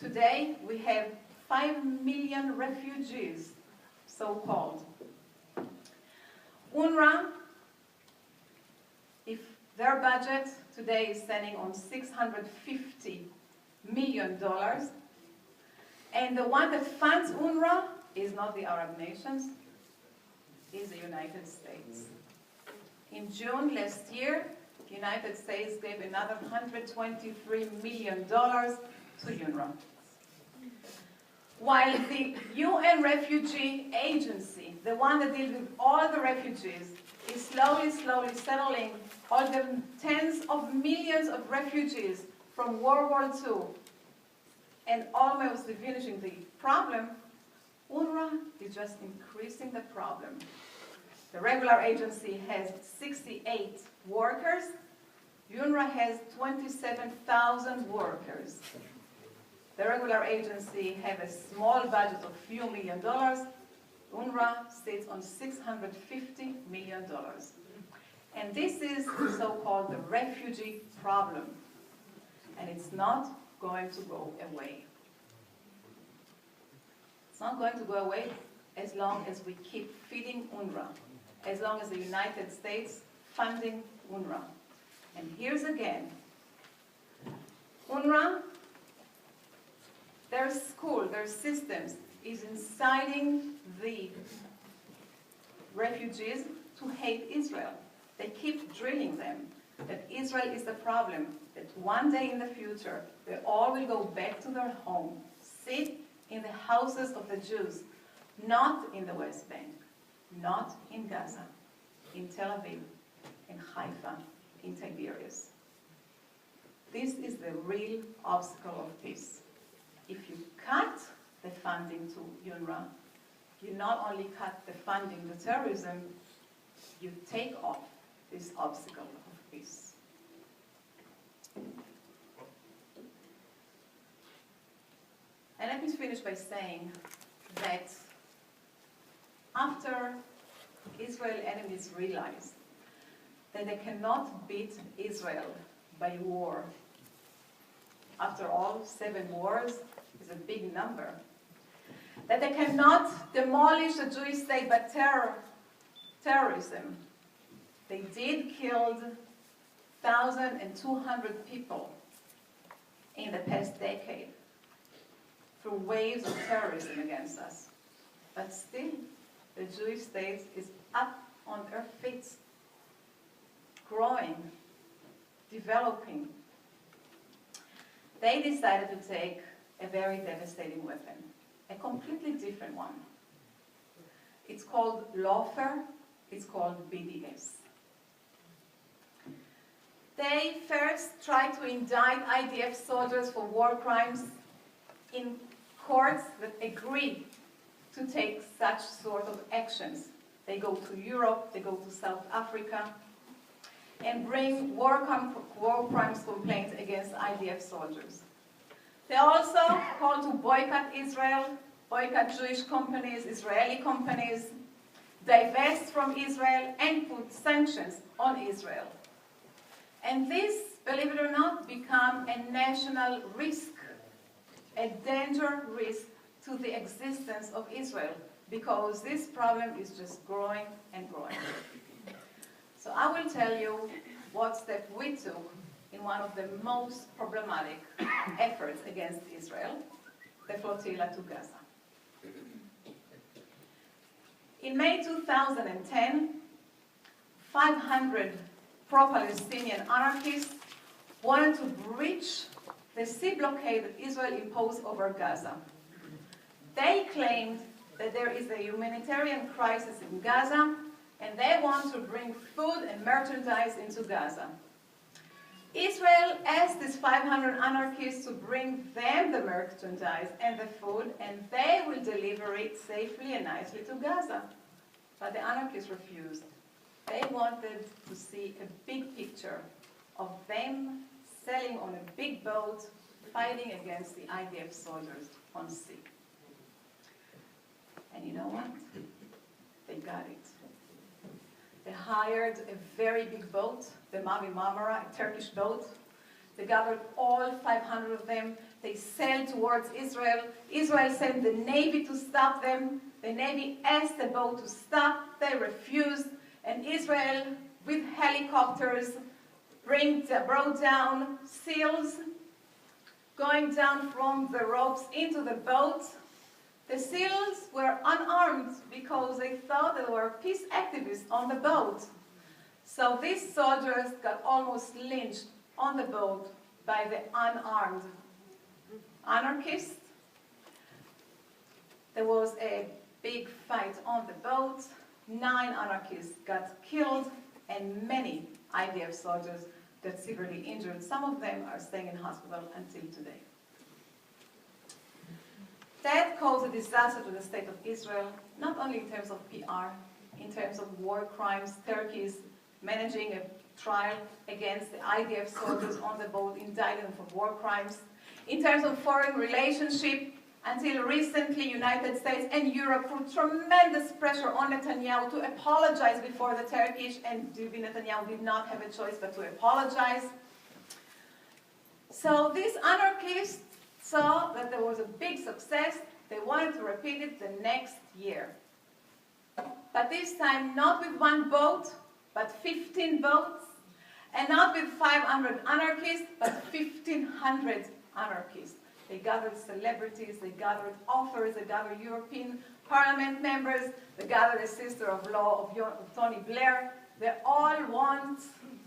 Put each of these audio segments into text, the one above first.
Today we have 5 million refugees, so-called. UNRWA, if their budget today is standing on $650 million, and the one that funds UNRWA is not the Arab nations, is the United States. In June last year, the United States gave another $123 million to UNRWA. While the UN Refugee Agency, the one that deals with all the refugees, is slowly settling all the tens of millions of refugees from World War II and almost diminishing the problem, UNRWA is just increasing the problem. The regular agency has 68 workers. UNRWA has 27,000 workers. The regular agency has a small budget of a few $1 million. UNRWA sits on $650 million. And this is so-called the refugee problem. And it's not going to go away. It's not going to go away as long as we keep feeding UNRWA, as long as the United States funding UNRWA. And here's again, UNRWA, their school, their systems, is inciting the refugees to hate Israel. They keep drilling them that Israel is the problem, that one day in the future, they all will go back to their home, sit in the houses of the Jews, not in the West Bank, not in Gaza, in Tel Aviv, in Haifa, in Tiberias. This is the real obstacle of peace. If you cut the funding to UNRWA, you not only cut the funding to terrorism, you take off this obstacle of peace. And let me finish by saying that after Israel enemies realized that they cannot beat Israel by war, after all, 7 wars is a big number, that they cannot demolish the Jewish state by terrorism. They did kill 1,200 people in the past decade through waves of terrorism against us. But still, the Jewish state is up on her feet, growing, developing. They decided to take a very devastating weapon, a completely different one. It's called lawfare, it's called BDS. They first tried to indict IDF soldiers for war crimes in courts that agree to take such sort of actions. They go to Europe, they go to South Africa, and bring war crimes complaints against IDF soldiers. They also call to boycott Israel, boycott Jewish companies, Israeli companies, divest from Israel, and put sanctions on Israel. And this, believe it or not, become a national risk, a danger risk to the existence of Israel, because this problem is just growing and growing. So I will tell you what step we took in one of the most problematic efforts against Israel, the flotilla to Gaza. In May 2010, 500 pro-Palestinian anarchists wanted to breach the sea blockade that Israel imposed over Gaza. They claimed that there is a humanitarian crisis in Gaza, and they want to bring food and merchandise into Gaza. Israel asked these 500 anarchists to bring them the merchandise and the food, and they will deliver it safely and nicely to Gaza. But the anarchists refused. They wanted to see a big picture of them sailing on a big boat, fighting against the IDF soldiers on sea. And you know what? They got it. They hired a very big boat, the Mavi Marmara, a Turkish boat. They gathered all 500 of them. They sailed towards Israel. Israel sent the Navy to stop them. The Navy asked the boat to stop. They refused. And Israel, with helicopters, brought down seals, going down from the ropes into the boat. The seals were unarmed because they thought there were peace activists on the boat. So these soldiers got almost lynched on the boat by the unarmed anarchists. There was a big fight on the boat. 9 anarchists got killed, and many IDF soldiers got severely injured. Some of them are staying in hospital until today. That caused a disaster to the state of Israel, not only in terms of PR, in terms of war crimes. Turkey is managing a trial against the IDF soldiers on the boat, indicted them for war crimes. In terms of foreign relationship, until recently, United States and Europe put tremendous pressure on Netanyahu to apologize before the Turkish, and Bibi Netanyahu did not have a choice but to apologize. So these anarchists saw that there was a big success. They wanted to repeat it the next year. But this time, not with 1 boat, but 15 boats, and not with 500 anarchists, but 1,500 anarchists. They gathered celebrities, they gathered authors, they gathered European Parliament members, they gathered a sister-in-law of Tony Blair. They all want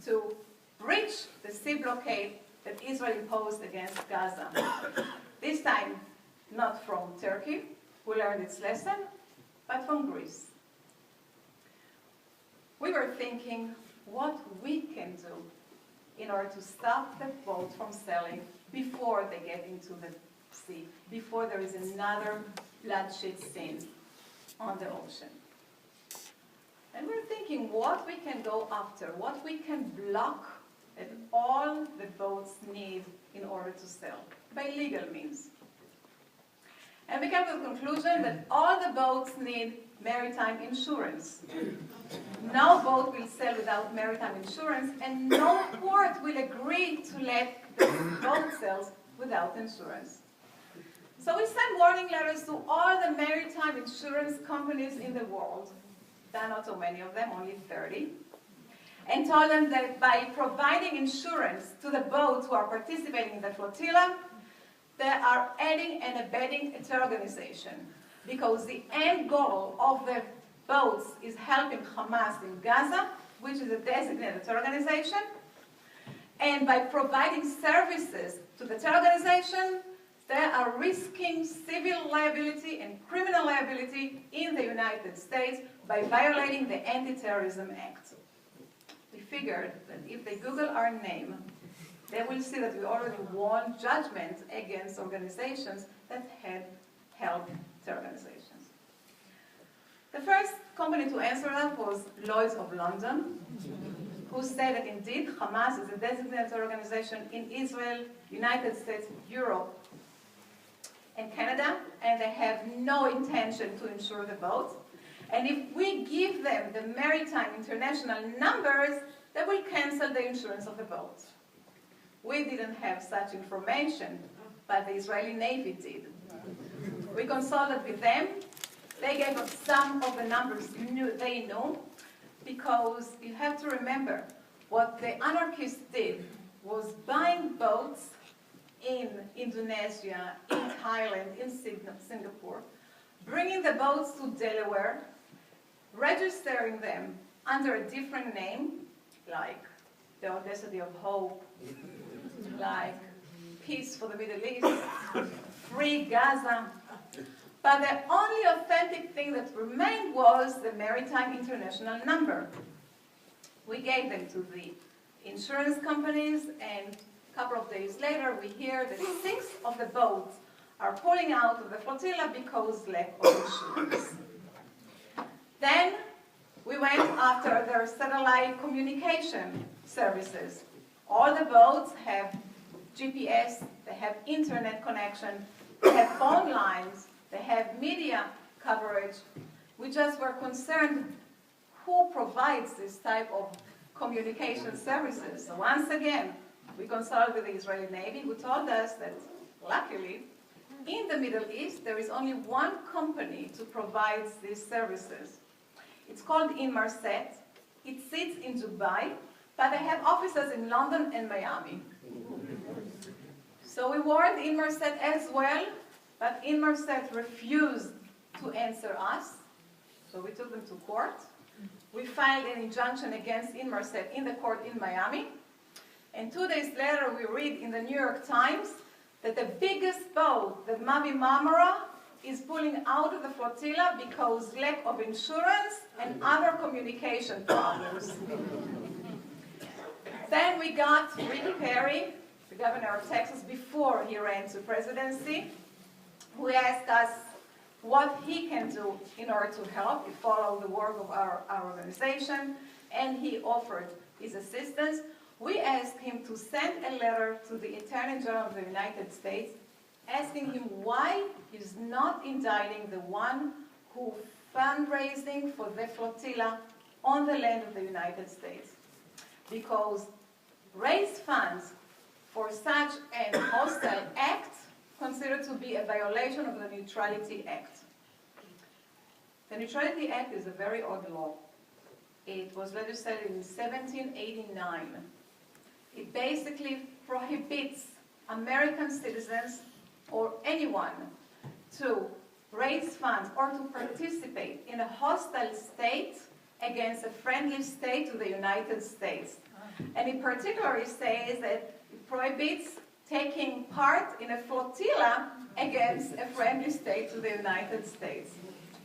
to breach the sea blockade that Israel imposed against Gaza. This time, not from Turkey, who learned its lesson, but from Greece. We were thinking what we can do in order to stop the boat from sailing before they get into the sea, before there is another bloodshed scene on the ocean. And we're thinking what we can go after, what we can block that all the boats need in order to sail, by legal means. And we came to the conclusion that all the boats need maritime insurance. No boat will sail without maritime insurance, and no port will agree to let the boat sail without insurance. So we sent warning letters to all the maritime insurance companies in the world. There are not so many of them, only 30. And told them that by providing insurance to the boats who are participating in the flotilla, they are aiding and abetting a terror organization. Because the end goal of the boats is helping Hamas in Gaza, which is a designated terror organization. And by providing services to the terror organization, they are risking civil liability and criminal liability in the United States by violating the Anti-Terrorism Act. We figured that if they Google our name, they will see that we already won judgment against organizations that had helped terror organizations. The first company to answer that was Lloyd's of London, who said that indeed Hamas is a designated organization in Israel, United States, Europe, and Canada, and they have no intention to insure the boats. And if we give them the maritime international numbers, they will cancel the insurance of the boat. We didn't have such information, but the Israeli Navy did. We consulted with them. They gave us some of the numbers they knew, because you have to remember, what the anarchists did was buying boats in Indonesia, in Thailand, in Singapore, bringing the boats to Delaware, registering them under a different name, like the Audacity of Hope, like Peace for the Middle East, Free Gaza. But the only authentic thing that remained was the Maritime International number. We gave them to the insurance companies, and a couple of days later we hear that 6 of the boats are pulling out of the flotilla because lack of insurance. Then we went after their satellite communication services. All the boats have GPS, they have internet connection, they have phone lines, they have media coverage. We just were concerned who provides this type of communication services. So once again, we consulted with the Israeli Navy, who told us that luckily, in the Middle East, there is only one company to provide these services. It's called Inmarsat. It sits in Dubai, but they have offices in London and Miami. So we warned Inmarsat as well, but Inmarsat refused to answer us. So we took them to court. We filed an injunction against Inmarsat in the court in Miami. And 2 days later, we read in the New York Times that the biggest boat, the Mavi Marmara, is pulling out of the flotilla because lack of insurance and other communication problems. Then we got Rick Perry, the governor of Texas, before he ran to presidency, who asked us what he can do in order to help. He followed the work of our organization, and he offered his assistance. We asked him to send a letter to the Attorney General of the United States asking him why he's not indicting the one who fundraising for the flotilla on the land of the United States. Because raise funds for such an hostile act considered to be a violation of the Neutrality Act. The Neutrality Act is a very old law. It was legislated in 1789. It basically prohibits American citizens or anyone to raise funds or to participate in a hostile state against a friendly state to the United States. And in particular, it says that it prohibits taking part in a flotilla against a friendly state to the United States.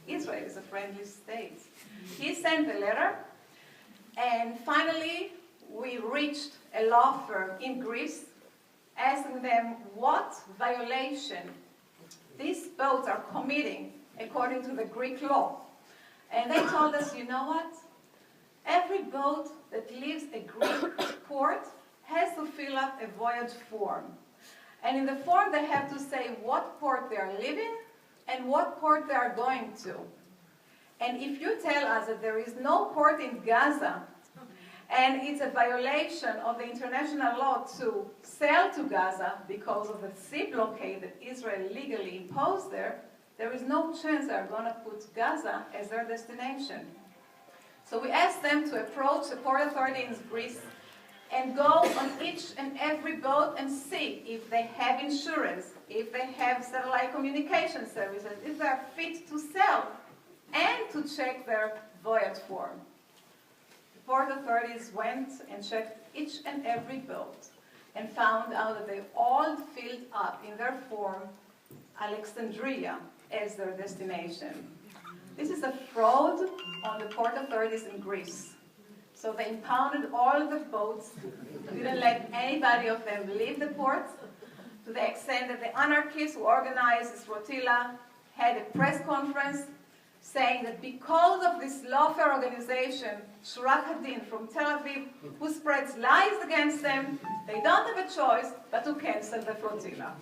Israel is a friendly state. He sent the letter, and finally we reached a law firm in Greece asking them what violation these boats are committing according to the Greek law. And they told us, you know what? Every boat that leaves a Greek port has to fill up a voyage form. And in the form they have to say what port they are leaving and what port they are going to. And if you tell us that there is no port in Gaza, and it's a violation of the international law to sail to Gaza because of the sea blockade that Israel legally imposed there, there is no chance they're going to put Gaza as their destination. So we asked them to approach the port authority in Greece and go on each and every boat and see if they have insurance, if they have satellite communication services, if they're fit to sail, and to check their voyage form. The port authorities went and checked each and every boat and found out that they all filled up in their form Alexandria as their destination. This is a fraud on the port authorities in Greece. So they impounded all the boats, didn't let anybody of them leave the port, to the extent that the anarchists who organized this flotilla had a press conference saying that because of this lawfare organization, Shurak Hadin from Tel Aviv, who spreads lies against them, they don't have a choice but to cancel the flotilla.